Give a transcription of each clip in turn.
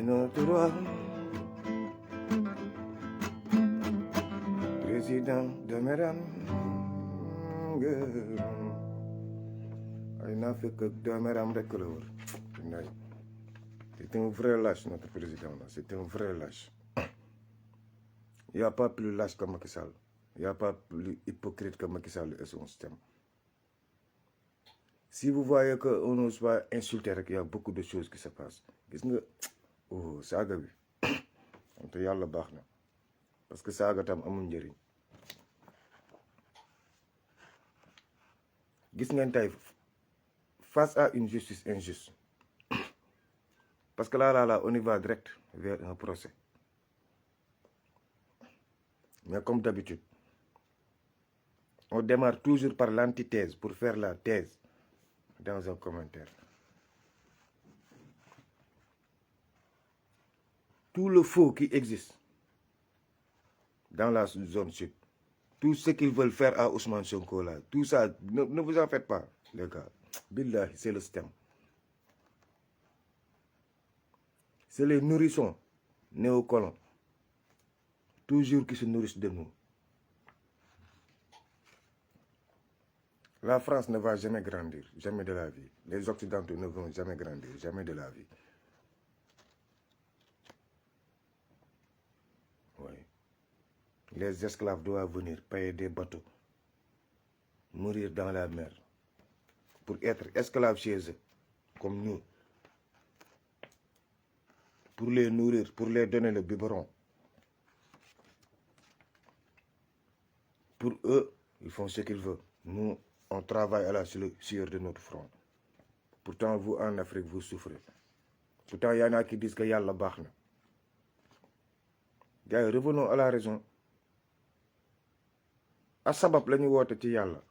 notre roi, président de mesdames. ay naa fekk doomeram rek la wër. C'est un vrai lâche, notre président là. C'est un vrai lâche. Il n'y a pas plus lâche que Macky Sall. Il n'y a pas plus hypocrite que Macky Sall et son système. Si vous voyez qu'on n'ose pas insulter, il y a beaucoup de choses qui se passent. Gis nga oh saaga bi te yàlla baax na parce que saaga tam amul njëriñ. Gis ngeen tey face à une justice injuste parce que là on y va direct vers un procès. Mais comme d'habitude, on démarre toujours par l'antithèse pour faire la thèse dans un commentaire. Tout le faux qui existe dans la zone sud, tout ce qu'ils veulent faire à Ousmane Sonko là, tout ça, ne vous en faites pas, les gars. Billahi, c'est le système. C'est les nourrissons néocolons, toujours qui se nourrissent de nous. La France ne va jamais grandir, jamais de la vie. Les Occidentaux ne vont jamais grandir, jamais de la vie. Oui. Les esclaves doivent venir payer des bateaux, mourir dans la mer, pour être esclaves chez eux, comme nous. Pour les nourrir, pour les donner le biberon. Pour eux, ils font ce qu'ils veulent. Nous, on travaille à la sueur de notre front. Pourtant, vous, en Afrique, vous souffrez. Pourtant, il y en a qui disent que Yallah baax na. Gars, revenons à la raison. À sabab la ñu woote ci Yàlla.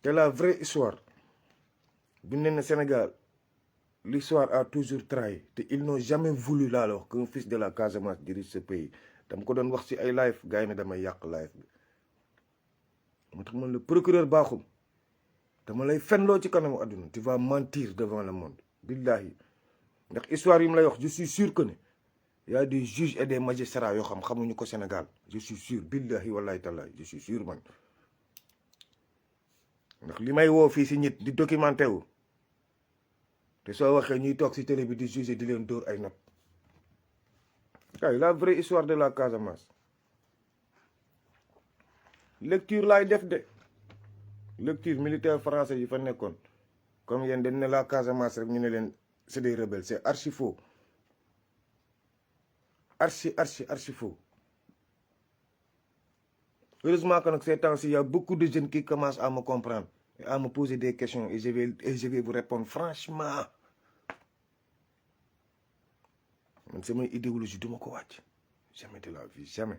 te la vraie histoire bu ne na Sénégal l'histoire a toujours trahi te ils n'ont jamais voulu là alors qu'un fils de la Casamance dirige ce pays. dama ko doon wax ci ay live gars yi ne damay yàq live bi moo tax man le procureur baaxum dama lay fenloo ci kanamu àdduna tu vas mentir devant le monde billahi ndax histoire yi mu lay wax je suis sûr que ne y a des juges et des magistrats yoo xamuñu ko Sénégal je suis sûr billahi wallahi tallahi je suis sûr man ndax li may woo fii si nit di documenté wu te soo waxee ñuy toog si télé bi di juger di leen dóor ay nopp kay la vraie histoire de la Casamance lecture laay def de lecture militaire français yi fa nekkoon comme yéen dañ ne la Casamance rek ñu ne leen c'est des rebelles c'est archi faux archi faux. Heureusement que ces temps-ci, il y a beaucoup de jeunes qui commencent à me comprendre et à me poser des questions et je vais vous répondre franchement. C'est mon idéologie de mon coach. Jamais de la vie, jamais.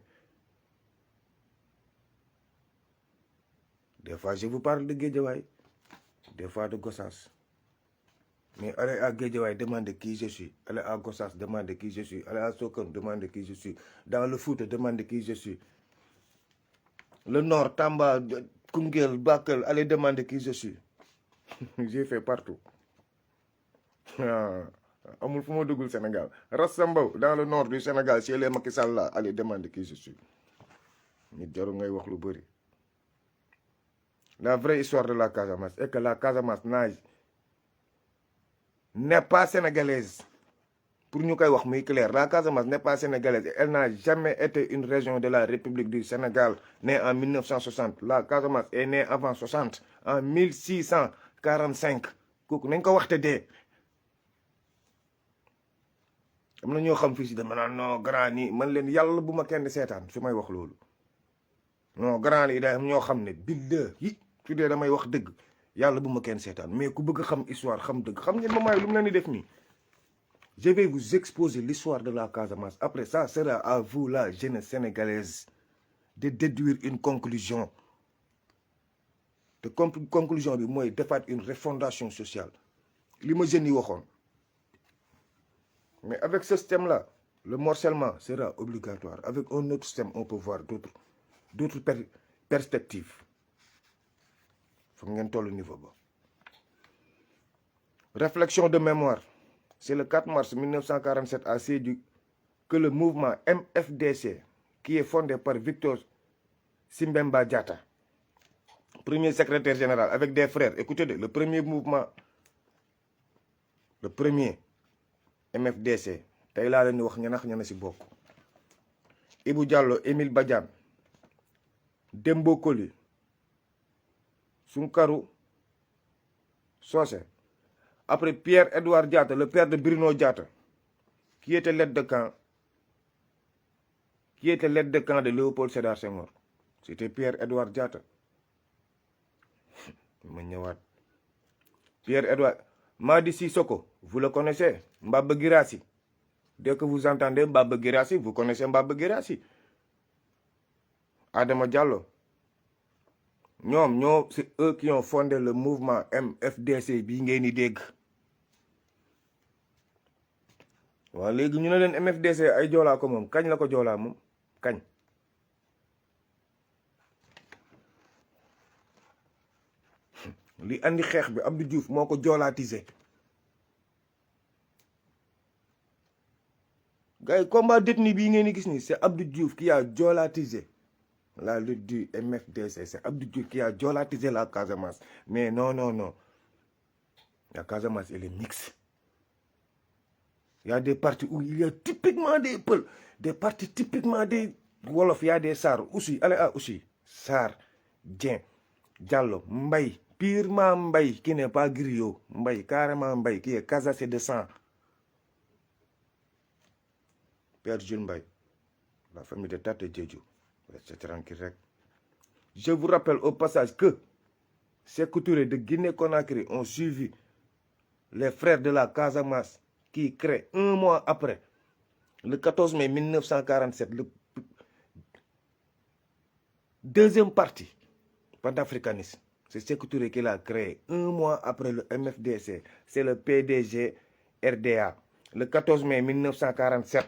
Des fois, je vous parle de Guédiawaye, des fois de Gossas. Mais allez à Guédiawaye, demandez qui je suis. Allez à Gossas, demandez qui je suis. Allez à Sokone, demandez qui je suis. Dans le foot, demandez qui je suis. Le Nord, Tamba, Koungheul, Bakel, allez demander qui je suis. J'ai fait partout. Amul fu ma dugul Sénégal. Rassambaw, dans le nord du Sénégal, chez les Macky Sall là, allez demander qui je suis. Nit jaru ngay wax lu bëri. La vraie histoire de la Casamance est que la Casamance n'est pas sénégalaise. Pour ñu koy wax muy clair, la Casamance n'est pas sénégalaise. Elle n'a jamais été une région de la République du Sénégal, née en 1960. La Casamance est née avant 60, en 1645. kooku nañ ko waxte dee. am na ñoo xam fii si dama naan non grand yi man leen yàlla bu ma kenn seetaan su may wax loolu. non grand yi day am ñoo xam ne billahi su dee damay wax dëgg yàlla bu ma kenn seetaan mais ku bëgg xam histoire xam dëgg xam ngeen ma maay lu mu leen di def nii. Je vais vous exposer l'histoire de la Casamance. Après, ça sera à vous, la jeunesse sénégalaise, de déduire une conclusion. De conclusion, moi, de faire une refondation sociale. Mais avec ce système-là, le morcellement sera obligatoire. Avec un autre système, on peut voir d'autres perspectives. Il faut que le niveau. Réflexion de mémoire. C'est le 4 mars 1947 à Sédhiou que le mouvement MFDC, qui est fondé par Victor Simbemba Diatta, premier secrétaire général, avec des frères. Écoutez, le premier mouvement, le premier MFDC, tey laa leen di wax ñanax ñana si bokk. Ibou Diallo, Émile Badiane, Dembo Koli, Sunkaru Socé. Après Pierre-Edouard Diatta, le père de Bruno Diatta, qui était l'aide de camp de Léopold Sédar Senghor. C'était Pierre-Edouard Diatta. Pierre-Edouard. Madi Sissoko, vous le connaissez. Mbaba Girassi. Dès que vous entendez Mbaba Girassi, vous connaissez Mbaba Girassi. Adama Diallo. C'est eux qui ont fondé le mouvement MFDC bi ngeen di dégg. Waaw léegi ñu ne leen MFDC ay joolaa ko moom kañ la ko joolaa moom kañ. li andi xeex bi Abdou Diouf moo ko joolaatisé. gars yi combat détenu bii ngeen di gis nii c'est Abdou Diouf qui a joolaatisé la lutte du MFDC. C'est Abdou Diouf qui a joolaatisé la Casamance. Mais non. La Casamance, elle est mixte. Il y a des parties où il y a typiquement des Peuls, des parties typiquement des Wolof, il y a des Sar aussi. Allez, aussi. Sar, Dien, Diallo, Mbaye, purement Mbaye, qui n'est pas griot. Mbaye, carrément Mbaye, qui est casassé de sang. Père Jules Mbaye, la famille de Tate Djedjou. Je vous rappelle au passage que ces couturiers de Guinée-Conakry ont suivi les frères de la Casamance qui créent un mois après, le 14 mai 1947, le deuxième parti panafricaniste. C'est ces couturiers qui l'a créé un mois après le MFDC. C'est le PDG RDA, le 14 mai 1947.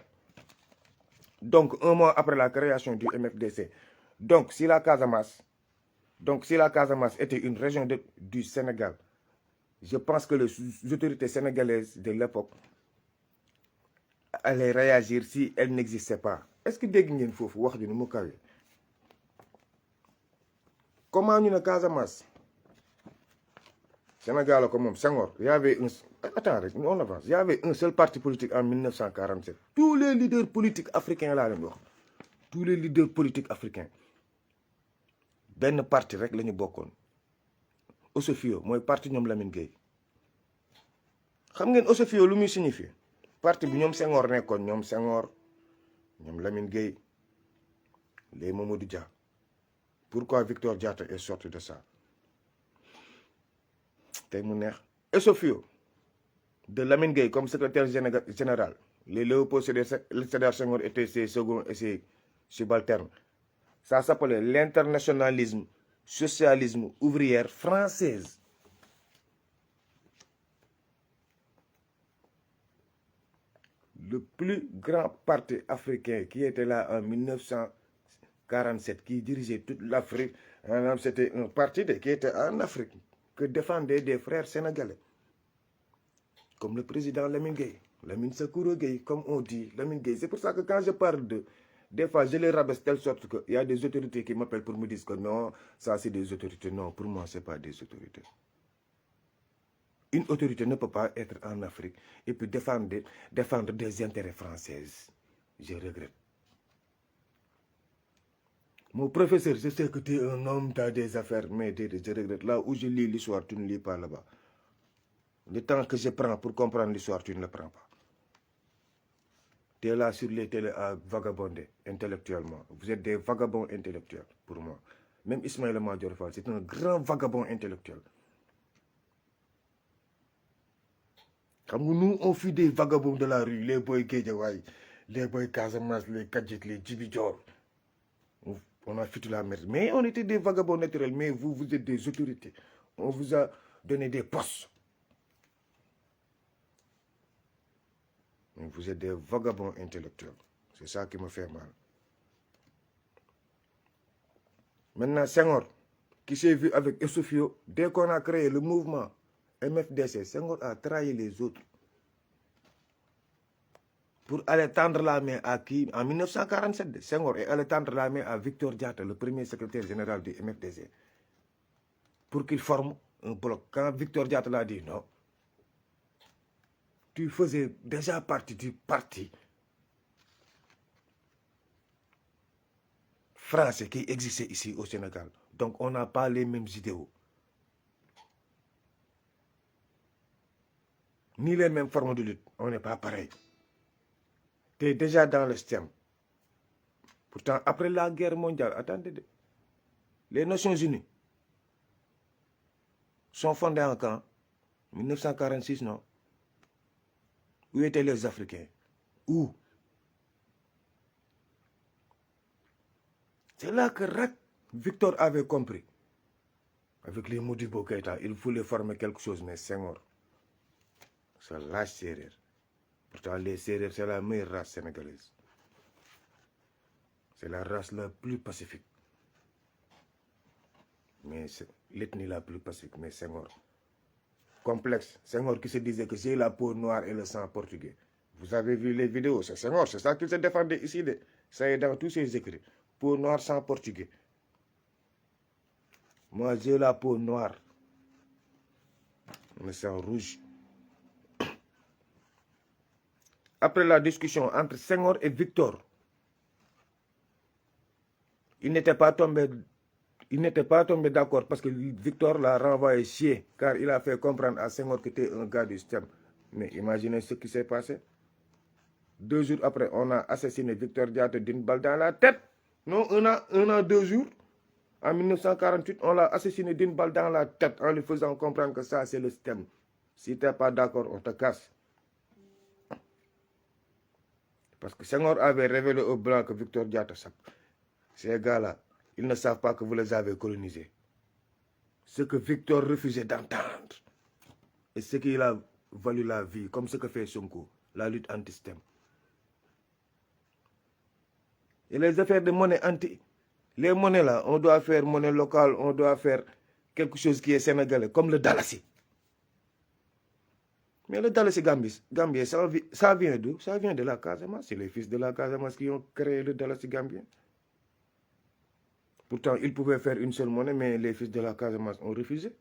Donc, un mois après la création du MFDC. Donc, si la Casamance était une région du Sénégal, je pense que les autorités sénégalaises de l'époque allaient réagir si elles n'existaient pas. Est-ce que dégg ngeen foofu wax ji ni mu kawe? Comment ñu ne Casamance Sénégal ko moom Senghor, il y avait un... Attends rek, on avance. Il y avait un seul parti politique en 1947. Tous les leaders politiques africains laa leen wax. Tous les leaders politiques africains. benn parti rek la ñu bokkoon. Osofio mooy parti ñoom Lamine Gueye. xam ngeen Osofio lu muy signifier? Parti bi ñoom Senghor nekkoon, ñoom Senghor, ñoom Lamine Gueye, les Mamadou Dia. Pourquoi Victor Diatta est sorti de ça? tey mu neex. Osofio de Lamine Gueye comme secrétaire général. Les Léopold Sédar Senghor étaient ses seconds et ses subalternes. Ça s'appelait l'internationalisme socialisme ouvrière française. Le plus grand parti africain qui était là en 1947, qui dirigeait toute l'Afrique, c'était un parti qui était en Afrique, que défendaient des frères sénégalais, comme le président Lamine Gueye, Lamine Sekuro Gueye, comme on dit, Lamine Gueye. C'est pour ça que quand je parle de... Des fois, je les rabaisse telle sorte qu'il y a des autorités qui m'appellent pour me dire que non, ça c'est des autorités. Non, pour moi, ce n'est pas des autorités. Une autorité ne peut pas être en Afrique et puis défendre des intérêts français. Je regrette. Mon professeur, je sais que tu es un homme dans des affaires, mais je regrette. Là où je lis l'histoire, tu ne lis pas là-bas. Le temps que je prends pour comprendre l'histoire, tu ne le prends pas. Tu es là sur les télés à vagabonder intellectuellement. Vous êtes des vagabonds intellectuels pour moi. Même Ismaïla Madior Fall, c'est un grand vagabond intellectuel. Comme nous, on fut des vagabonds de la rue, les boys Guédiawaye, les boys Casamance, les Kadjik, les Djibidjor. On a foutu la merde. Mais on était des vagabonds naturels. Mais vous, vous êtes des autorités. On vous a donné des postes. Vous êtes des vagabonds intellectuels. C'est ça qui me fait mal. Maintenant, Senghor, qui s'est vu avec Esofio, dès qu'on a créé le mouvement MFDC, Senghor a trahi les autres. pour aller tendre la main à qui en 1947, Senghor est allé tendre la main à Victor Diatta, le premier secrétaire général du MFDC, pour qu'il forme un bloc. Quand Victor Diatta l'a dit non, tu faisais déjà partie du parti français qui existait ici au Sénégal. Donc on n'a pas les mêmes idéaux, ni les mêmes formes de lutte. On n'est pas pareil. Tu es déjà dans le système. Pourtant, après la guerre mondiale, attendez, les Nations Unies sont fondées en quand? 1946, non? Où étaient les Africains? Où? C'est là que Victor avait compris. Avec les Modibo Keïta, il voulait former quelque chose, mais Senghor, ça lâche Sérère. Pourtant, les Sérères, c'est la meilleure race sénégalaise. C'est la race la plus pacifique. Mais c'est l'ethnie la plus pacifique, mais Senghor. Complexe. Senghor qui se disait que j'ai la peau noire et le sang portugais. Vous avez vu les vidéos, c'est Senghor, c'est ça qu'il se défendait ici. Ça est dans tous ses écrits. Peau noire, sang portugais. Moi, j'ai la peau noire. Le sang rouge. Après la discussion entre Senghor et Victor, il n'était pas tombé d'accord parce que Victor l'a renvoyé chier, car il a fait comprendre à Senghor que était un gars du système. Mais imaginez ce qui s'est passé. 2 jours après, on a assassiné Victor Diatta d'une balle dans la tête. Non, un an, 2 jours. En 1948, on l'a assassiné d'une balle dans la tête en lui faisant comprendre que ça, c'est le système. Si tu n'es pas d'accord, on te casse. Parce que Senghor avait révélé au blanc que Victor Diatta, ces gars-là, ils ne savent pas que vous les avez colonisés. Ce que Victor refusait d'entendre. Et ce qui a valu la vie, comme ce que fait Sonko, la lutte anti-système. Et les affaires de monnaie les monnaies là, on doit faire monnaie locale, on doit faire quelque chose qui est sénégalais, comme le dalasi. Mais le dalasi gambien, ça vient d'où? Ça vient de la Casamance. C'est les fils de la Casamance qui ont créé le dalasi gambien. Pourtant, ils pouvaient faire une seule monnaie, mais les fils de la Casamance ont refusé.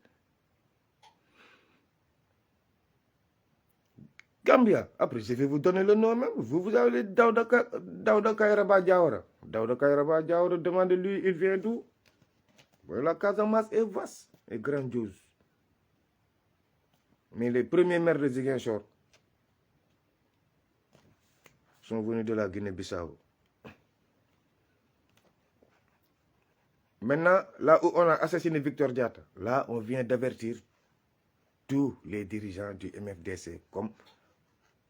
Gambia, après je vais vous donner le nom même. Vous avez Daouda Kairaba Diawara. Daouda Kairaba Diawara, demandez-lui, il vient d'où? La Casamance est vaste et grandiose. Mais les premiers maires de Ziguinchor sont venus de la Guinée-Bissau. Maintenant, là où on a assassiné Victor Diatta, là on vient d'avertir tous les dirigeants du MFDC, comme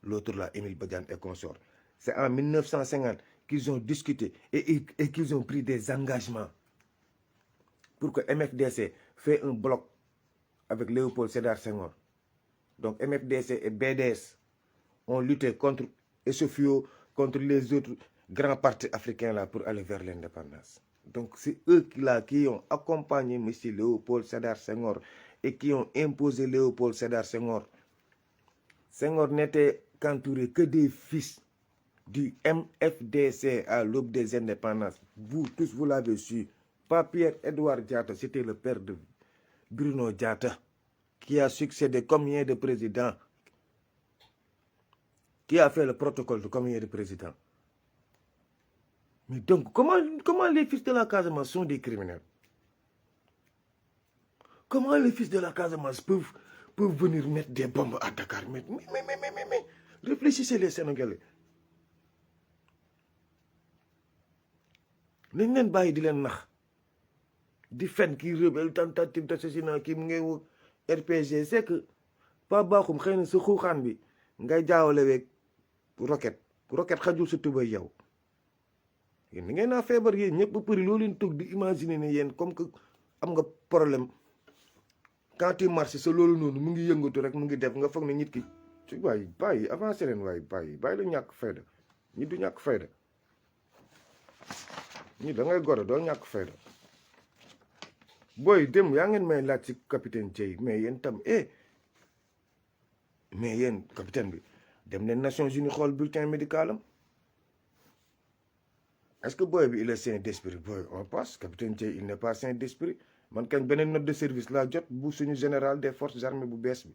l'autre là, Émile Badiane et consorts. C'est en 1950 qu'ils ont discuté et qu'ils ont pris des engagements pour que MFDC fait un bloc avec Léopold Sédar Senghor. Donc MFDC et BDS ont lutté contre SFIO, contre les autres grands partis africains là pour aller vers l'indépendance. Donc c'est eux là qui ont accompagné M. Léopold Sédar Senghor et qui ont imposé Léopold Sédar Senghor. Senghor n'était qu'entouré que des fils du MFDC à l'aube des indépendances. Vous tous, vous l'avez su. Pas Pierre-Edouard Diatta, c'était le père de Bruno Diatta, qui a succédé combien de présidents, qui a fait le protocole de combien de présidents. Mais donc, comment les fils de la Casamance sont des criminels? Comment les fils de la Casamance peuvent venir mettre des bombes à Dakar? Mais réfléchissez les Sénégalais. nañ leen bàyyi di leen nax di fen kii rebelle tentative d'assassinat kii mu ngay woo RPG. C'est que pas baaxum xëy na sa xuuxaan bi ngay jaawale weeg roquette xajul sa tubay yow. yéen ni ngay naa feebar yéen ñëpp ba përi loo leen toog di imaginer ne yéen comme que am nga problème quand tu marches sa loolu noonu mu ngi yëngatu rek mu ngi def nga foog ne nit ki ci waay bàyyi avancé leen waay bàyyi la ñàkk fayda ñi du ñàkk fayda ñi da ngay gore doo ñàkk fayda. booy dem yaa ngeen may laaj ci capitaine Dieye mais yéen tam mais yéen capitaine bi dem leen Nations Unies xool bulletin médical am. Est-ce que boy bi il est sain d'esprit boy on passe capitaine Dieye il n'est pas sain d'esprit man kañ beneen note de service laa jot bu suñu général des forces armées bu bees bi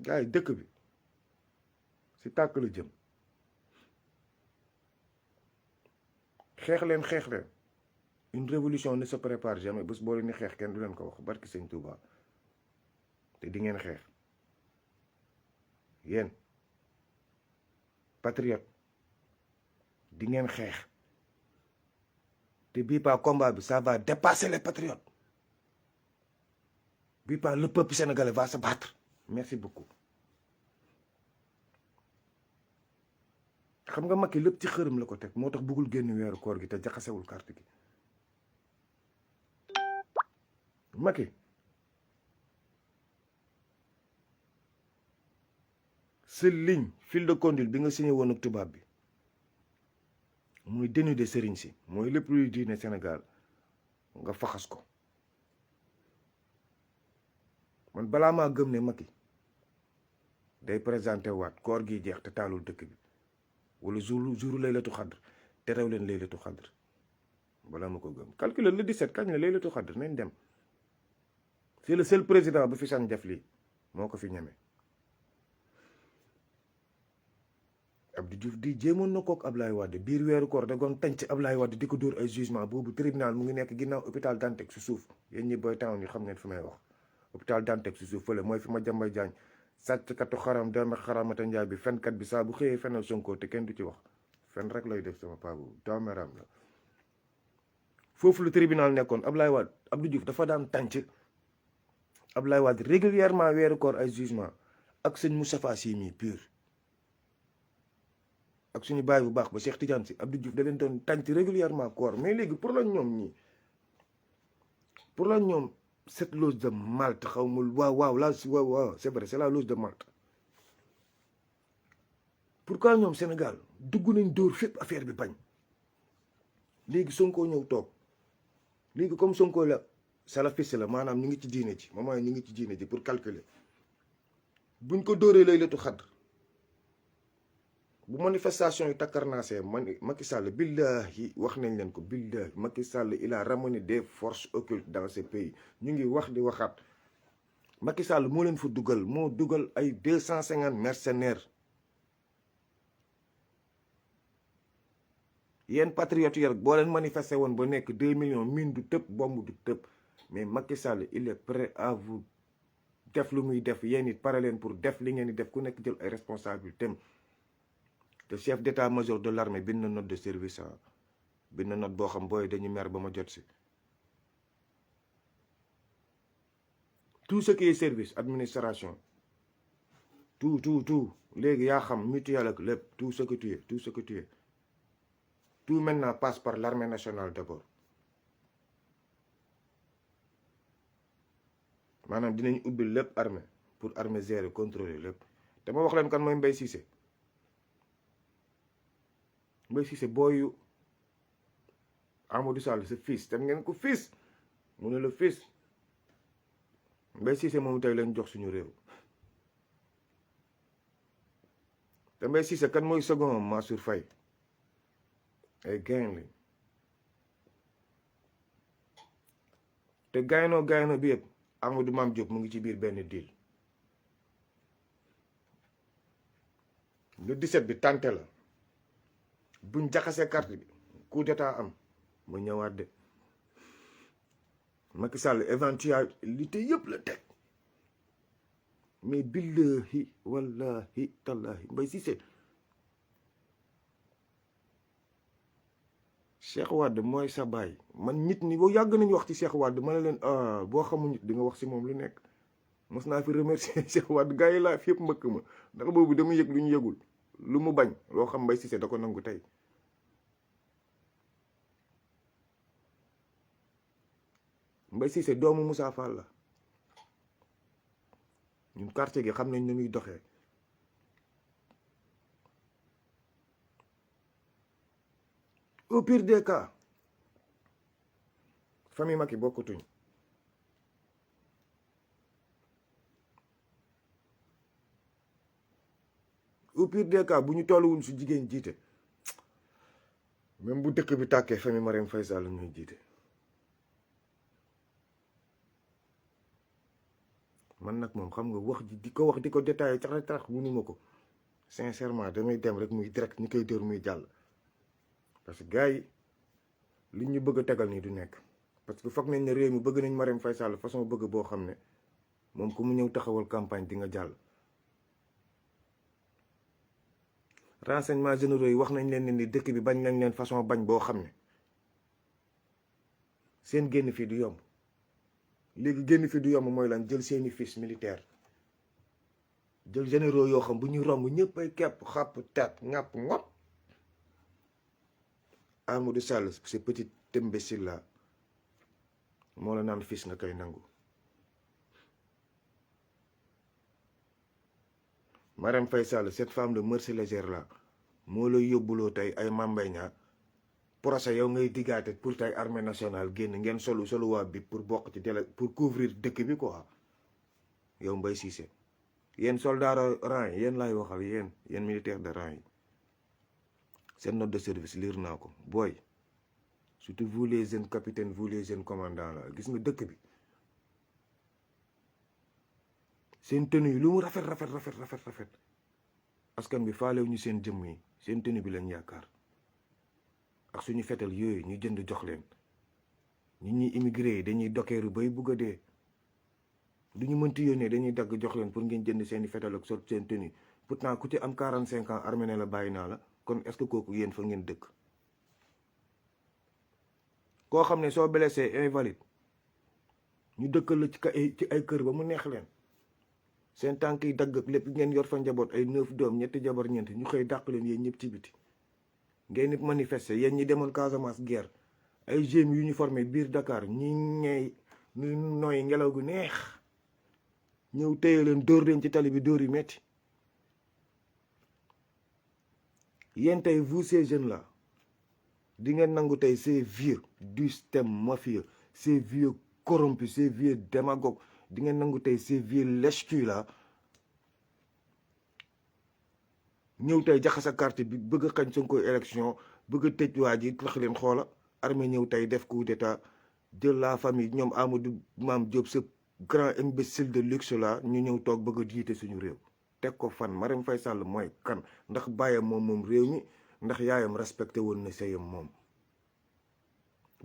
gars yi dëkk bi si tàkk la jëm xeex leen une révolution ne se prépare jamais bés boo leen ni xeex kenn du leen ko wax barki sëñ Touba te di ngeen xeex yéen patriote di ngeen xeex te bii pas combat bi ça va dépasser les patriotes bii pas le peuple sénégalais va se battre merci beaucoup. xam nga Macky lépp ci xërëm la ko teg moo tax bëggul génn weeru koor gi te jaxasewul carte gi Macky sa ligne fil de conduite bi nga signé woon ak tubaab bi muy dénudé sëriñ si mooy lépp luy diine Sénégal nga faxas ko man balaa maa gëm ne Macky day présenté waat koor gi jeex te taalul dëkk bi wala jour laylatu xadr te rew leen laylatu xadr balaa ma ko gëm calculer le 17 kañ la laylatu xadr nañ dem c'est le seul président bu fi sañ def lii moo ko fi ñeme Abdou Diouf di jéemoon na kook Ablaye Wade biir weeru koor da goon tànc Ablaye Wade di ko dóor ay jugement boobu tribunal mu ngi nekk ginnaaw hôpital Dantec su suuf yéen ñi boy town yi xam ngeen fi may wax hôpital Dantec su suuf fële mooy fi ma jambay jaañ sàcckatu xaram dama xaramata njaay bi fenkat bi saa bu xëyee fenal Sonko te kenn du ci wax fen rek lay def sama paa boobu doomeram la foofu lu tribunal nekkoon Ablaye Wade Abdou Diouf dafa daan tànc Ablaye Wade régulièrement weeru koor ay jugement ak sëñ Moustapha Sy mi pur ak suñu baay bu baax ba Cheikh Tidiane Sy Abdou Diouf da leen doon tànc régulièrement koor mais léegi pour la ñoom ñii pour la ñoom cette loge de Malte xaw ma waaw là waaw c'est vrai c'est la loge de Malte pourquoi ñoom Sénégal dugg nañ dóor fépp affaire bi bañ léegi Sonko ñëw toog léegi comme Sonko la salafiste la maanaam ñu ngi ci diine ji moment ñu ngi ci diine ji pour calculer buñ ko dóoree laylatu xadr bu manifestation yi takkarnaasee Macky Sall billahi wax nañ leen ko billahi Macky Sall il a ramené des forces occultes dans ce pays ñu ngi wax di waxaat Macky Sall moo leen fa dugal moo dugal ay 250 mercenaires yéen patriotes yi boo leen manifesté woon ba nekk 2 millions mine du tëb bomb du tëb mais Macky Sall il est prêt à vous def lu muy def yéen it pare leen pour def li ngeen di def ku nekk jël ay responsabilités te chef d'état-major de l'armée bind na note de service bind na note boo xam booy dañu mer ba ma jot si tout ce qui est service administration tout léegi yaa xam mutuelle ak lépp tout ce que tu es tout maintenant passe par l'armée nationale d'abord maanaam dinañ ubbi lépp armée pour armée gérer contrôler lépp te ma wax leen kan mooy Mbaye Cissé Mbaye Cissé booyu Amadou Sall sa fils tam ngeen ko fils mu ne la fils Mbaye Cissé moom tey lañ jox suñu réew te Mbaye Cissé kan mooy second Mansour Faye ay gayn lañ te gayno bi yëpp Amadou Mame Diop mu ngi ci biir benn deal le 17 bi tànte la buñ jaxasee carte bi coup d'état am ma ñëwaat de Macky Sall éventualité yëpp la teg mais billahi wallahi tallahi Mbaye Cissé Cheikh Wade mooy sa baay man nit ñi boo yàgg nañu wax ci Cheikh Wade ma ne leen boo xamul nit di nga wax ci moom lu nekk mos naa fi remercier Cheikh Wade gars yi laa fi yëpp mbëkk ma ndax boobu dama yëg lu ñu yëgul lu mu bañ loo xam Mbaye Cissé da ko nangu tey Mbaye Cissé doomu Moussa Fall la ñun quartier gi xam nañ nu muy doxee au pire des cas famille Macky bokkatuñ au pire des cas bu ñu tolluwul su jigéen jiite même bu dëkk bi tàkkee famille Marième Faye Sall ñuy jiite. man nag moom xam nga wax ji di ko wax di ko détaillé tax mënuma ko sincèrement damay dem rek muy direct ñu koy dóor muy jàll. parce que gars yi li ñu bëgg a tegal nii du nekk parce que foog nañ ne réew mi bëgg nañ Marième Faye Sall façon bëgg boo xam ne moom ku mu ñëw taxawal campagne di nga jàll. renseignements généraux yi wax nañ leen ne ni dëkk bi bañ nañ leen façon bañ boo xam ne seen génn fii du yomb. léegi génn fi du yomb mooy lan jël seeni fiches militaire jël généraux yoo xam bu ñu romb ñëpp ay kepp xàpp taat ŋàpp ngop Amadou Sall ce petit imbécile là moo la naan fiche nga koy nangu. Marième Faye Sall cette femme de mœurs légères là moo lay yóbbuloo tey ay mambay ñaa procès yow ngay diggaate pour tey armée nationale génn ngeen solu waa bi pour bokk ci délai pour couvrir dëkk bi quoi yow Mbaye Cissé yéen soldat rang yi yéen laay waxal yéen militaire de rang yi seen note de service lire naa ko booy surtout vous les jeunes capitaines vous les jeunes commandants la gis nga dëkk bi seen tenue yi lu mu rafet askan bi faalew ñu seen jëmm yi seen tenue bi leen yaakaar ak suñu fetal yooyu ñu jënd jox leen nit ñi immigré yi dañuy dokeeru bay bugg a dee duñu mënti yónnee dañuy dagg jox leen pour ngeen jënd seeni fetal ak sot seen tenue pourtant ku ci am 45 ans armée ne la bàyyi naa la kon est-ce que kooku yéen fa ngeen dëkk. koo xam ne soo blessé invalide ñu dëkkal la ci ay kër ba mu neex leen seen tànk yi dagg ak lépp ngeen yor fa njaboot ay 9 doom ñetti jabar ñeent ñu xëy dàq leen yéen ñëpp ci biti. ngeen nit manifester yéen ñi demoon Casamance guerre ay jeunes yu ñu formé biir Dakar ñi ñey ñu nooy ngelaw gu neex ñëw téye leen dóor leen ci tali bi dóor yu metti yéen tey vous ces jeunes là di ngeen nangu tey ces vieux du système mafieux ces vieux corrompus ces vieux démagogues di ngeen nangu tey ces vieux lèche-cul là ñëw tey jaxasa carte bi bëgg a xañ Sonko élection bëgg a tëj waa ji tax leen xoola armée ñëw tey def coup d'état jël la famille ñoom Amadou Mame Diop ce grand imbécile de luxe là ñu ñëw toog bëgg a jiite suñu réew teg ko fan Marième Faye Sall mooy kan ndax bàyyam moom réew mi ndax yaayam respecté woon na sëyam moom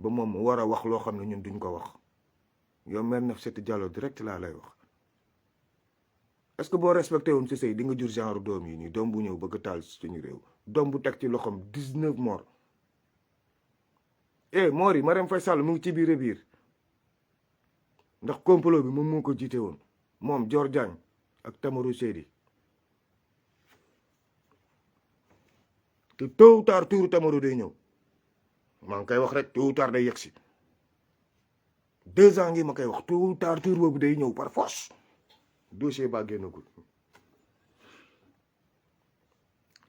ba moom war a wax loo xam ne ñun duñ ko wax yow mère Nafissatou Diallo direct laa lay wax est-ce que boo respecté woon si sëy di nga jur genre doom yi nii doom bu ñëw bëgg a taal suñu réew doom bu teg ci loxoom 19 morts moor yi Marième Faye Sall mu ngi ci biir ndax complot bi moom moo ko jiite woon moom Dior Diagne ak Tamarou Seydi te tôt ou tard tuuru Tamarou day ñëw maa ngi koy wax rek tôt ou tard day yegsi 2 ans ngi ma koy wax tôt ou tard tuur boobu day ñëw par force dossier baa génnagul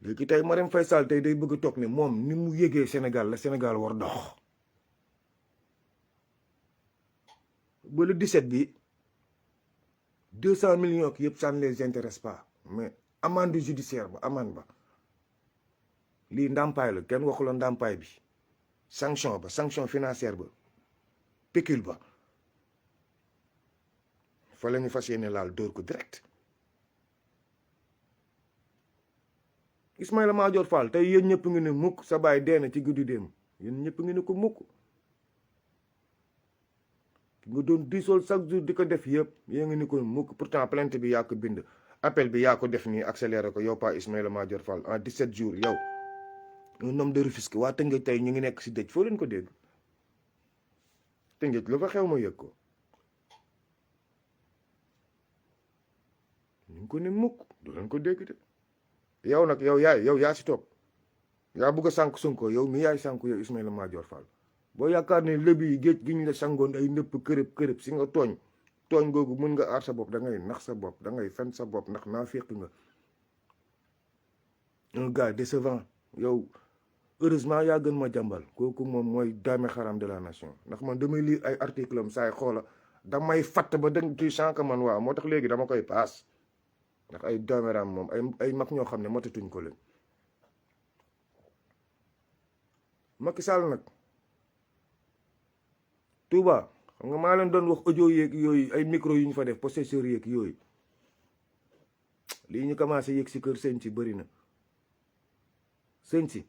léegi tey Marième Faye Sall tey day bëgg a toog ne moom ni mu yégee Sénégal la Sénégal war dox ba le 17 bi 200 millions ki yëpp ça ne les intéresse pas mais amende judiciaire ba amende ba lii ndàmpaay la kenn waxula ndàmpaay bi sanction financière ba pécule ba fa la ñu fas yéene laal dóor ko direct Ismaïla Madior Fall tey yéen ñëpp ngi ne mukk sa baay dee na ci guddi démb yéen ñëpp ngi ne ko mukk nga doon diisool chaque jour di ko def yëpp yéen ngi ni ko mukk pourtant plainte bi yaa ko bind appel bi yaa ko def nii accéléré ko yow pas Ismaïla Madior Fall en 17 jours yow un homme de Rufisque waa Tëngéej tey ñu ngi nekk si dëj foo leen ko dégg Tëngéej lu fa xew ma yëg ko ñu ngi ko ne mukk du leen ko dégg de yow nag yow yaa si toog yaa bugg a sànq Sonko yow mi yaay sànq yow Ismaïla Madior Fall boo yaakaar ne lébi yi géej gi ñu la sangoon ay nëpp kërëb si nga tooñ googu mën nga aar sa bopp da ngay nax sa bopp da ngay fen sa bopp ndax naa féq nga un gars décevant yow heureusement yaa gën ma jàmbal kooku moom mooy daame xaram de la nation ndax man damay lire ay article am saay xoola damay fatt ba dëng tu sànq man waaw moo tax léegi dama koy paas ndax ay dooméram moom ay mag ñoo xam ne matatuñ ko leen. Macky Sall nag Touba xam nga maa leen doon wax audio yeeg yooyu ay micro yu ñu fa def possesseur yeeg yooyu lii ñu commencé yëg si kër sëñ si bëri na. sëñ si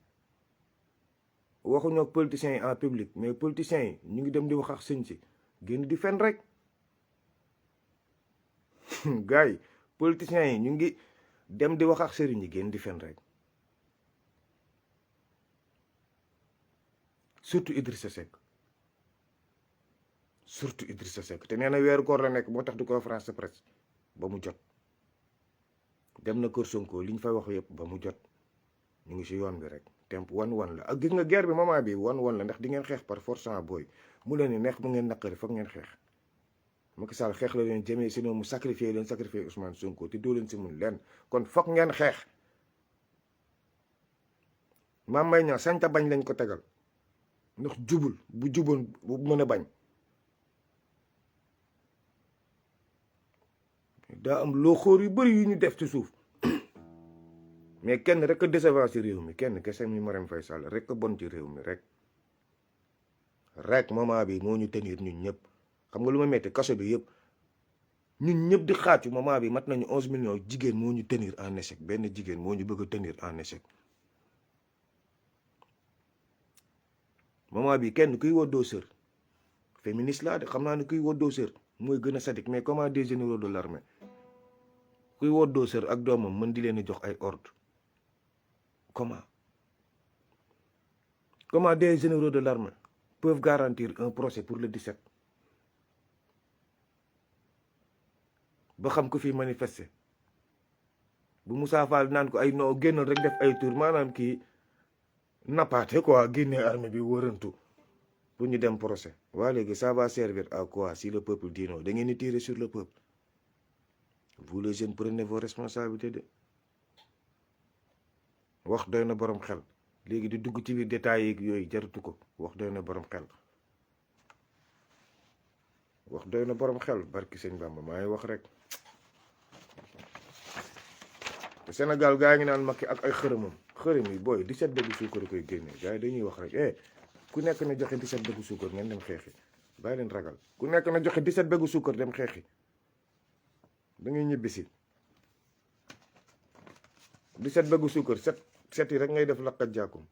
waxuñoo ak politiciens yi en public mais politiciens yi ñu ngi dem di wax ak sëñ si génn di fen rek gars yi politiciens yi ñu ngi dem di wax ak sëriñ yi génn di fen rek surtout Idrissa Seck te nee na weeru koor la nekk moo tax du conférence de presse ba mu jot dem na kër Sonko li ñu fay wax yëpp ba mu jot ñu ngi si yoon bi rek temp wan la ak gis nga guerre bi moment bi wan la ndax di ngeen xeex par force booy mu leen ni neex mu ngeen naqari foog ngeen xeex. Macky Sall xeex la leen jëmee sinon mu sacrifier Ousmane Sonko te doo leen si mun leen kon foog ngeen xeex. Mame Mbaye Niang sañta bañ lañ ko tegal ndax bu juboon bu mën a bañ daa am loo xóor yu bëri yu ñu def ci suuf mais kenn rek a décevant ci réew mi kenn kese mi Marème Faye Sall rek a bon ci réew mi rek moment bi moo ñu tenir ñun ñëpp xam nga lu ma metti kaso bi yëpp ñun ñëpp di xaatu moment bi mat nañu 11 millions jigéen moo ñu tenir en échec benn jigéen moo ñu bëgg a tenir en échec moment bi kenn kuy woddoo sër féministe laa de xam naa ne kuy woddoo sër mooy gën a sadik mais comment des généraux de l'armée kuy woddoo sër ak doomam mën di leen jox ay ordre comment des généraux de l'armée peuvent garantir un procès pour le 17 ba xam ko fi manifester bu Moussa Fall naan ko ay noo génnal rek def ay tour maanaam kii nappaate quoi génne armée bi wërantu pour ñu dem procès waa léegi ça va servir à quoi si le peuple dit non da ngeen di tirer sur le peuple vous les jeunes prenez vos responsabilités de wax doy na borom xel léegi di dugg ci biir détails yi yooyu jaratu ko wax doy na borom xel wax doy na borom xel barki sëñ Bamba maa ngi wax rek te Sénégal gaa ngi naan Macky ak ay xërëmam xërëm yi booy 17 dëgg suukar koy génne gars yi dañuy wax rek ku nekk na joxe 17 dëgg suukar ngeen dem xeexi bàyyi leen ragal ku nekk na joxe 17 dëgg suukar dem xeexi da ngay ñibbisi 17 dëgg suukar set yi rek ngay def lakkat jàkkum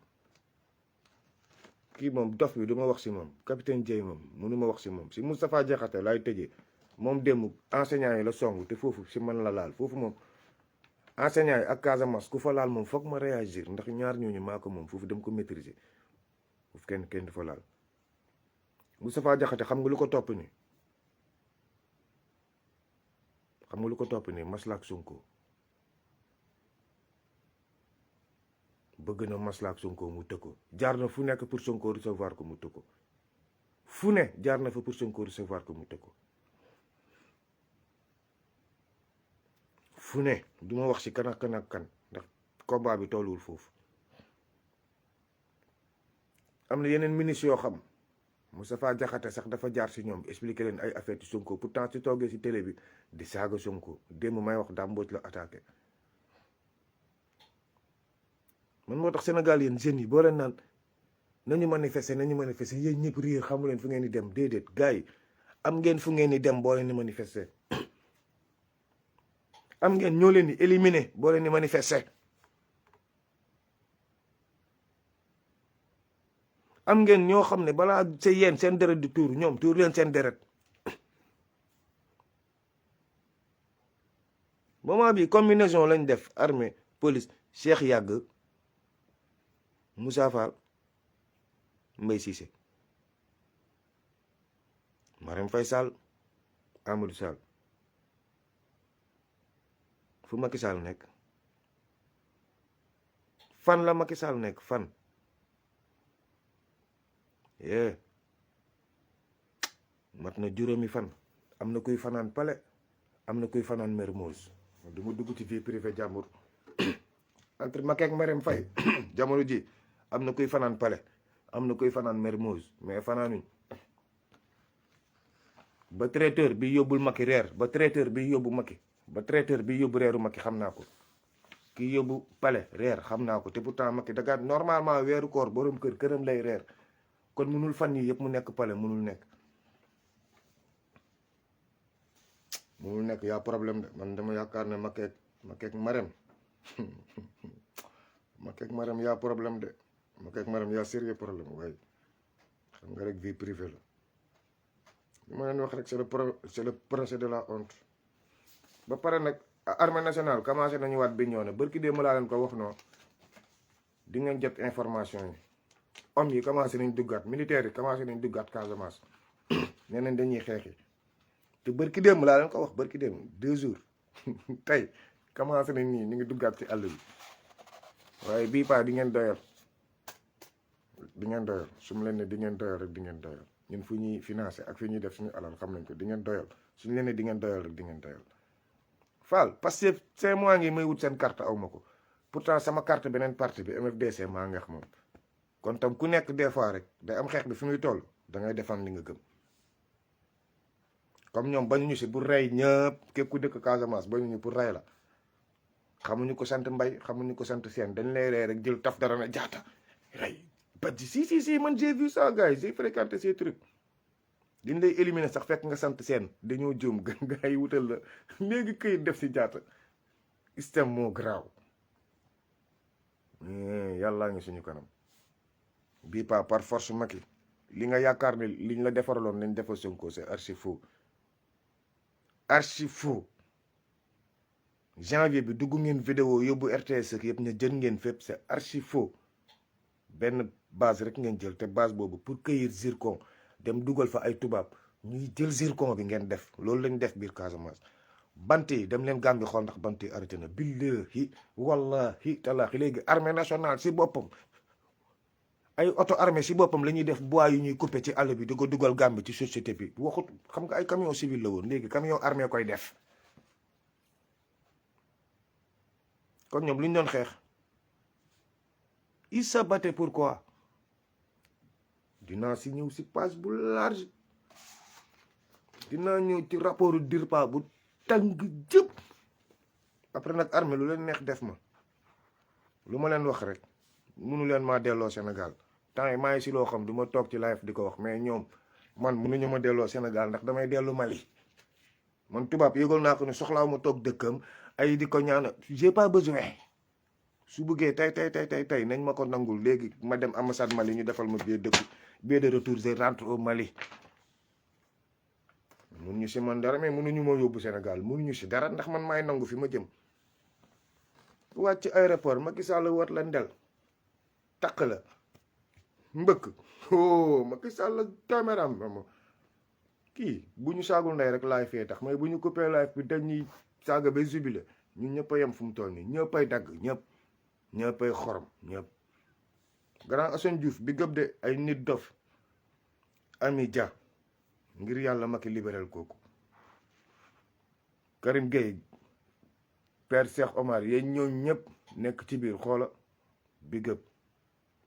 kii moom dof bi du ma wax si moom capitaine Dieye moom mënu ma wax si moom si Moustapha Diakhaté laay tëjee moom démb enseignant yi la song te foofu si man la laal foofu moom enseignant yi ak Casamance ku fa laal moom foog ma réagir ndax ñaar ñooñu maa ko moom foofu dem ko maîtriser foofu kenn du fa laal Moustapha Diakhaté xam nga lu ko topp ni maslaak Sonko bëgg na maslaak Sonko mu tëkko jaar na fu nekk pour Sonko recevoir ko mu tëkko fu ne jaar na fa pour Sonko recevoir ko mu tëkko fu ne du ma wax ci kan ak kan ndax combat bi tolluwul foofu am na yeneen ministres yoo xam Moustapha Diakhaté sax dafa jaar ci ñoom expliquer leen ay affaire ci Sonko pourtant ci toogee ci télé bi di saaga Sonko démb may wax Dame Mbodj la attaqué man moo tax Sénégal yéen jeunes yi boo leen naan nañu manifester yéen ñëpp réer xamu leen fu ngeen di dem déedéet gars yi am ngeen fu ngeen di dem boo leen di manifester am ngeen ñoo leen di éliminer boo leen di manifester am ngeen ñoo xam ne balaa sa yéen seen deret di tuur ñoom tuur leen seen deret moment bi combinaison lañ def armée police Cheikh Yàgg Moussa Fall Mbaye Cissé Marème Faye Sall Amadou Sall fu Macky Sall nekk fan la Macky Sall nekk fan mat na juróomi fan am na kuy fanaan Palais am na kuy fanaan Mermoz du ma dugg ci vie privée jàmbur entre Macky ak Marème Faye jamono ji am na kuy fanaan Palais am na kuy fanaan Mermoz mais fanaanuñ ba traiteur bi yóbbul Macky reer ba traiteur bi yóbbu Macky ba traiteur bi yóbbu reeru Macky xam naa ko kii yóbbu palais reer xam naa ko te pourtant Macky daga normalement weeru koor borom kër këram lay reer kon mënul fan yi yëpp mu nekk palais mënul nekk yaa problème de man dama yaakaar ne Macky ak Marème Macky ak Marème yaa problème de Macky ak Marème yaa sérieux problème waaye xam nga rek vie privée la li ma leen wax rek c'est le procès de la honte ba pare nag armée nationale commencé nañu waat bi ñoo ne bërki dee ma laa leen ko wax noo di ngeen jot information yi hommes yi commencé nañ duggaat militaires yi commencé nañ duggaat Casamance nee nañ dañuy xeexi te bërki démb laa leen ko wax bërki démb 2 jours tey commencé nañ nii ñu ngi duggaat ci àll bi waaye bii paa di ngeen doyal su mu leen ne di ngeen doyal rek di ngeen doyal ñun fu ñuy financé ak fu ñuy def suñu alal xam nañ ko di ngeen doyal suñu leen ne di ngeen doyal rek di ngeen doyal Fall parce que 5 mois ngi may wut seen carte aw ma ko pourtant sama carte beneen parti bi MFDC maa ngeex moom kon tam ku nekk des fois rek day am xeex bi fi muy toll da ngay defan li nga gëm comme ñoom bañuñu si pour rey ñëpp képp ku dëkk Casamance bañuñu pour rey la xamuñu ko sant Mbay xamuñu ko sant Seen dañ lay rey rek jël taf dara na jaata rey Badji si man j'ai vu ça gars yi j'ai fréquenté ces trucs diñ lay éliminer sax fekk nga sant Seen dañoo juum gars yi wutal la léegi këyit def si jaata système moo graaw yàllaa ngi suñu kanam bii pas par force Macky li nga yaakaar ne liñ la defaraloon nañ defal Sonko c'est archi faux archi faux janvier bi dugg ngeen vidéo yóbbu RTS ak yëpp ne jël ngeen fépp c'est archi faux benn base rek ngeen jël te base boobu pour cueillir zircon dem dugal fa ay tubaab ñuy jël zircon bi ngeen def loolu lañ def biir Casamance bant yi dem leen Gambie xool ndax bant yi arrêté na billahi wallahi talaahi léegi armée nationale si boppam ay auto armée si boppam la ñuy def bois yu ñuy coupé ci àll bi di ko dugal Gambie ci société bi waxut xam nga ay camion civil la woon léegi camion armée koy def kon ñoom lu ñu doon xeex ils se battaient pourquoi dinaa si ñëw si page bu large dinaa ñëw ci rapport DIRPA bu tàng jëpp après nag armée lu leen neex def ma lu ma leen wax rek mënu leen maa delloo Sénégal temps yi maa ngi si loo xam du ma toog ci live di ko wax mais ñoom man mënuñu ma delloo Sénégal ndax damay dellu Mali man tubaab yëgal naa ko ne soxlaaw ma toog dëkkam ay di ko ñaana j'ai pas besoin su bëggee tey nañ ma ko nangul léegi ma dem ambassade Mali ñu defal ma billet de retour je rentre au Mali mënuñu si man dara mais mënuñu ma yóbbu Sénégal mënuñu si dara ndax man maay nangu fi ma jëm wàcc aéroport Macky Sall war la ndel takk la mbëkk oh Macky Sall caméram kii bu ñu saagul ndey rek laay fee tax mais bu ñu coupé live bi dañuy saaga ba jubile ñun ñëpp a yem fu mu toll nii ñëppay dagg ñëppay xorom ñëpp grand Assane Diouf bi gëb de ay nit dof Ami Dia ngir yàlla Macky libéral kooku Karim Gueye Père Cheikh Omar yéen ñoo ñëpp nekk ci biir xoola bi gëb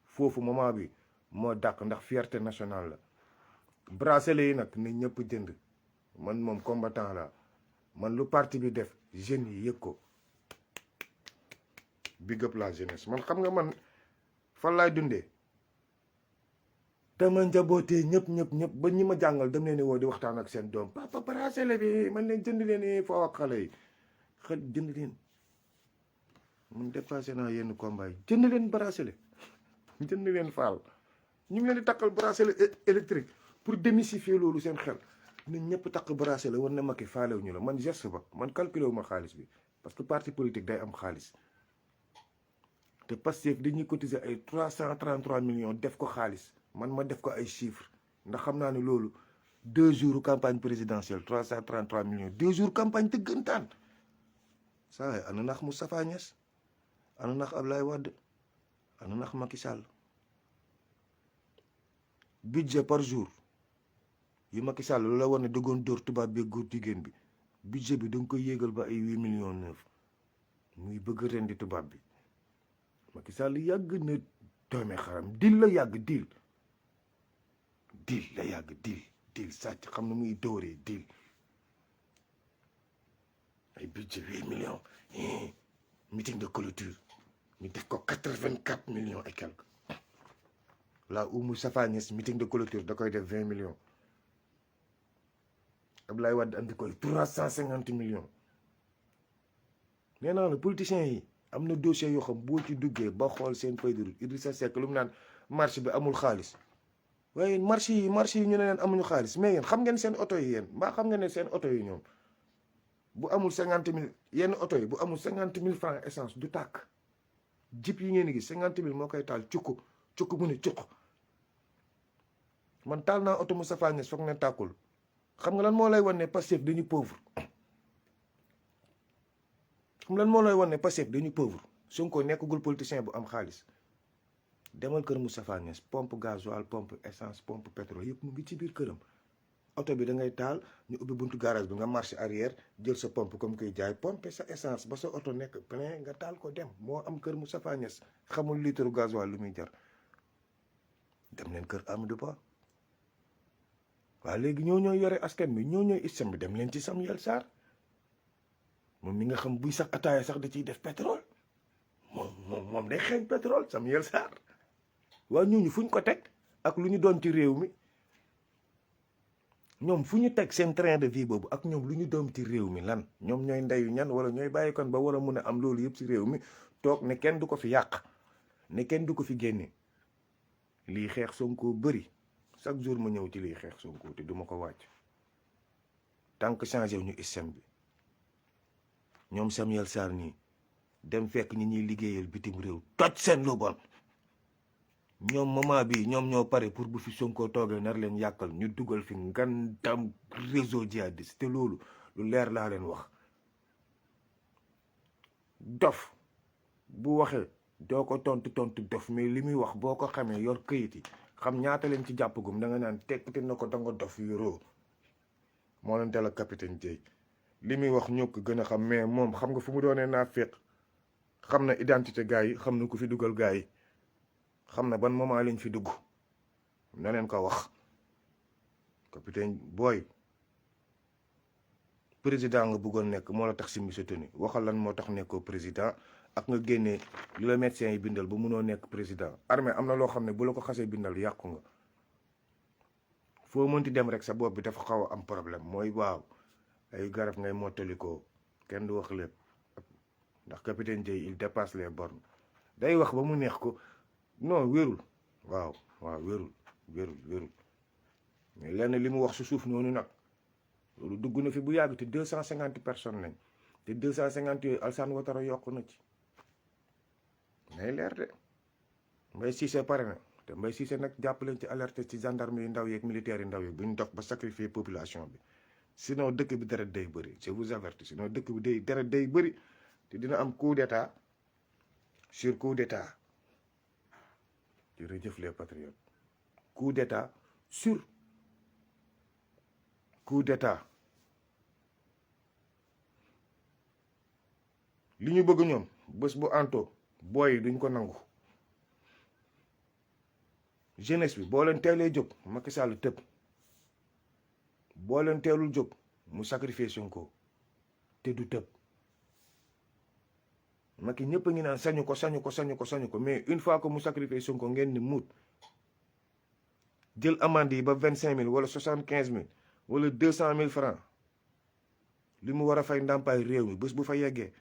foofu moment bi moo dàq ndax fierté nationale la bracelet yi nag ne ñëpp jënd man moom combattant la man lu parti bi def jeunes yi yëg ko big up la jeunesse man xam nga man fan laay dundee dama njabootee ñëpp ba ñi ma jàngal dem leen woo di waxtaan ak seen doom papa bracelet bi man leen jënd leen foo ak xale yi jënd leen mun dépassé naa yenn combat yi jënd leen bracelet jënd leen faal ñu ngi leen di takkal bracelet électrique pour démystifier loolu seen xel nit ñëpp takk bracelet war na Macky faalew ñu la man geste ba man calculé wu ma xaalis bi parce que parti politique day am xaalis te Pastef dañuy cotiser ay 333 millions def ko xaalis man ma def ko ay chiffres ndax xam naa ne loolu 2 jours campagne présidentielle 333 millions 2 jours campagne dëggantaan saa ana nax Moustapha Niasse ana nax Ablaye Wade ana nax Macky Sall budget par jour yu Macky Sall lu la war ne dëggoon dóor tubaab bi góor jigéen bi budget bi da nga koy yéegal ba ay 8 millions 9 muy bëgg ren di tubaab bi Macky Sall yàgg na doome xaram dil la yàgg dil la yàgg dil sàcc xam na muy dóoree dil ay budget 8 millions meeting de clôture ñu def ko 84 millions et quelques là où Moustapha Niasse meeting de clôture da koy def 20 millions Abdoulaye Wade andi koy 350 millions nee naa la politiciens yi am na dossier yoo xam boo ci duggee ba xool seen feuille de route Idrissa Seck lu mu naan marché bi amul xaalis waaye marché yi ñu ne leen amuñu xaalis mais yéen xam ngeen seen oto yi yéen mbaa xam ngeen ne seen oto yi ñoom bu amul 50 000 yenn oto yi bu amul 50 000 francs essence du tàkk jip yi ngeen gis 50 000 moo koy taal cukk mu ne cukk man taal naa oto Moustapha Niasse foog ne tàkkul xam nga lan moo lay wan ne Pastef dañu pauvre xam lan moo lay wan ne Pastef dañu pauvre Sonko nekkagul politicien bu am xaalis demal kër Moustapha Niasse pompe gasoil pompe essence pompe pétrole yëpp mu ngi ci biir këram oto bi da ngay taal ñu ubbi buntu garage bi nga marche arrière jël sa pompe comme koy jaay pompe sa essence ba sa oto nekk plein nga taal ko dem moo am kër Moustapha Niasse xamul litre gasoil lu muy jar dem leen kër Amadou Ba waaw léegi ñooy yore askan bi ñooy islam bi dem leen ci Samuel Sarr moom mi nga xam buy sax ataaya sax da ciy def pétrole moom day xeeñ pétrole Samuel Sarr waaw ñooñu fu ñu ko teg ak lu ñu doon ci réew mi ñoom fu ñu teg seen train de vie boobu ak ñoom lu ñu doom ci réew mi lan ñoom ñooy ndeyu ñan wala ñooy bàyyi kon ba war a mun a am loolu yëpp ci réew mi toog ne kenn du ko fi yàq ne kenn du ko fi génne lii xeex Sonko bëri chaque jour ma ñëw ci lii xeex Sonko te duma ko wàcc tant que changé wu ñu système bi ñoom Samuel Sarr nii dem fekk ñi ñuy liggéeyal bitim réew toj seen lu bon ñoom moment bi ñoom ñoo pare pour bu fi Sonko toogee nar leen yàqal ñu dugal fi ngandam réseau djihadiste te loolu lu leer laa leen wax dof bu waxee doo ko tontu dof mais li muy wax boo ko xamee yor këyit yi xam ñaata leen ci jàppagum da nga naan tekkati na ko danga dof yoroo moo leen teel a capitaine Dieye li muy wax ñoo ko gën a xam mais moom xam nga fu mu doonee naa féq xam na identité gars yi xam na ku fi dugal gars yi xam na ban moment lañ fi dugg na leen ko wax capitaine booy président nga bëggoon nekk moo la tax si mission tenue waxal lan moo tax nekkoo président ak nga génnee li la médecin yi bindal ba munoo nekk président armée am na loo xam ne bu la ko xasee bindal yàqu nga foo mënti dem rek sa bopp bi dafa xaw a am problème mooy waaw ay garab ngay mottalikoo kenn du wax lépp ndax capitaine Dieye il dépasse les bornes day wax ba mu neex ko non wérul waaw wérul mais lenn li mu wax su suuf noonu nag loolu dugg na fi bu yàgg te 250 personnes lañ te 250 yooyu Alassane Ouattara yokk na ci nay leer de Mbaye Cissé pare na te Mbaye Cissé nag jàpp leen ci alerte ci gendarme yu ndaw yeeg militaires yu ndaw yi bu ñu dox ba sacrifier population bi sinon dëkk bi deret day bëri je vous avertis sinon dëkk bi deret day bëri te dina am coup d'état sur coup d'état jërëjëf les patriotes coup d'état sur coup d'état li ñu bëgg ñoom bés bu anto booy yi duñ ko nangu jeunesse bi boo leen teelee jóg Macky Sall tëb boo leen teelul jóg mu sacrifier Sonko te du tëb Macky ñëpp a ngi naan sañu ko mais une fois que mu sacrifier Sonko ngeen ni muut jël amende yi ba 25 000 wala 75 000 wala 200 000 francs li mu war a fay ndàmpaay réew mi bés bu fa yeggee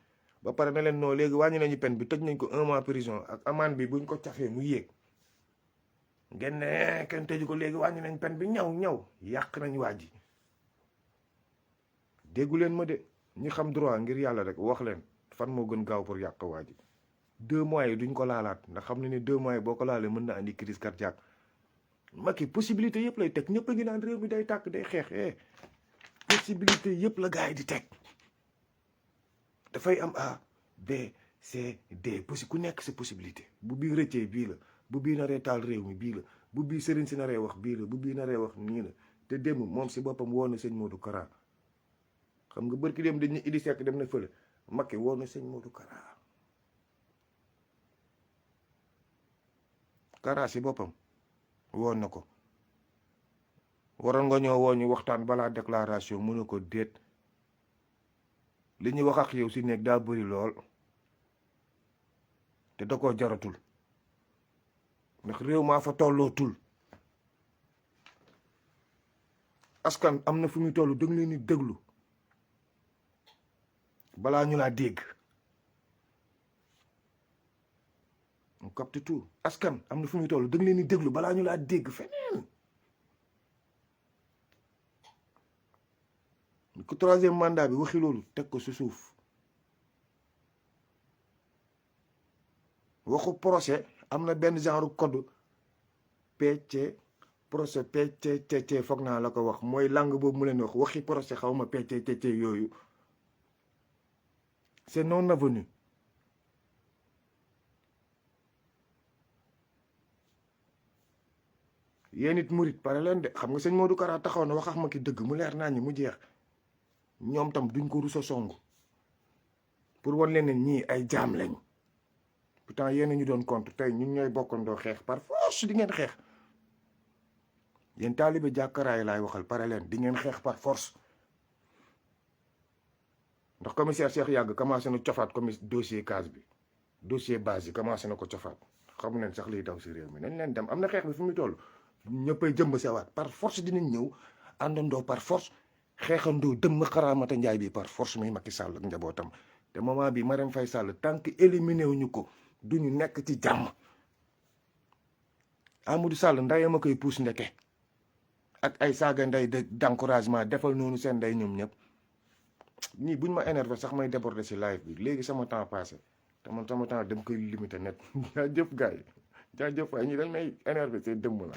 ba pare na leen noo léegi wàññi nañu peine bi tëj nañ ko 1 mois prison ak amende bi buñ ko cafee mu yéeg ngeen ne kenn tëju ko léegi wàññi nañ peine bi ñaw yàq nañ waa ji déggu leen ma de ñi xam droit ngir yàlla rek wax leen fan moo gën gaaw pour yàq waa ji 2 mois yi duñ ko laalaat ndax xam ne ni 2 mois yi boo ko laalee mën na andi crise cardiaque Macky possibilité yëpp lay teg ñëpp a ngi naan réew mi day tàkk day xeex possibilité yëpp la gars yi di teg dafay am A B C D ku nekk sa possibilité bu bii rëccee bii la bu bii naree taal réew mi bii la bu bii sëriñ si naree wax bii la bu bii naree wax nii la te démb moom si boppam woo na sëñ Modou Kara xam nga bërki dem dañ ne Idi Seck dem na fële Macky woo na sëñ Modou Kara si boppam woon na ko waroon nga ñoo woo ñu waxtaan balaa déclaration mu ne ko déet li ñuy wax ak yow si nekk daa bëri lool te da koo jaratul ndax réew maa fa tollootul askan am na fu muy toll da nga leen di déglu balaa ñu laa dégg on capte tout askan am na fu muy toll da nga leen di déglu balaa ñu laa dégg feneen ko troisième mandat bi waxi loolu teg ko si suuf waxu procès am na benn genre code PC procès PCCC foog naa la ko wax mooy langue boobu mu leen wax waxi procès xaw ma PCCC yooyu c'est non avenu yéen it murit pare leen de xam nga sëñ Modou Kara taxaw na wax ma ki dëgg mu leer naa ñi mu jeex ñoom tam duñ ko rusa song pour wan leen ne ñii ay jaam lañ pourtant yéen ñu doon compte tey ñun ñooy bokkandoo xeex par force di ngeen xeex yéen taalibe jàkkaraay laay waxal pare leen di ngeen xeex par force ndax commissaire Cheikh Yàgg commencé na cofaat comme dossier case bi dossier base yi commencé na ko cofaat xamu leen sax liy daw si réew mi nañ leen dem am na xeex bi fu muy toll ñëppay jëmb sewaat par force dinañ ñëw àndandoo par force xeexandoo dëmm xaraamata njaay bi par force muy Macky Sall ak njabootam te moment bi Marème Faye Sall tant que éliminé wuñu ko duñu nekk ci jàmm Amadou Sall ndayam a koy puus ndeke ak ay saaga nday d'encouragement defal noonu seen nday ñoom ñëpp ñii buñ ma énervé sax may déborder si live bi léegi sama temps passé te man sama temps dem koy limité net jaajëf gars yi jaajëf waay ñi dañ may énervé c'est dëmm la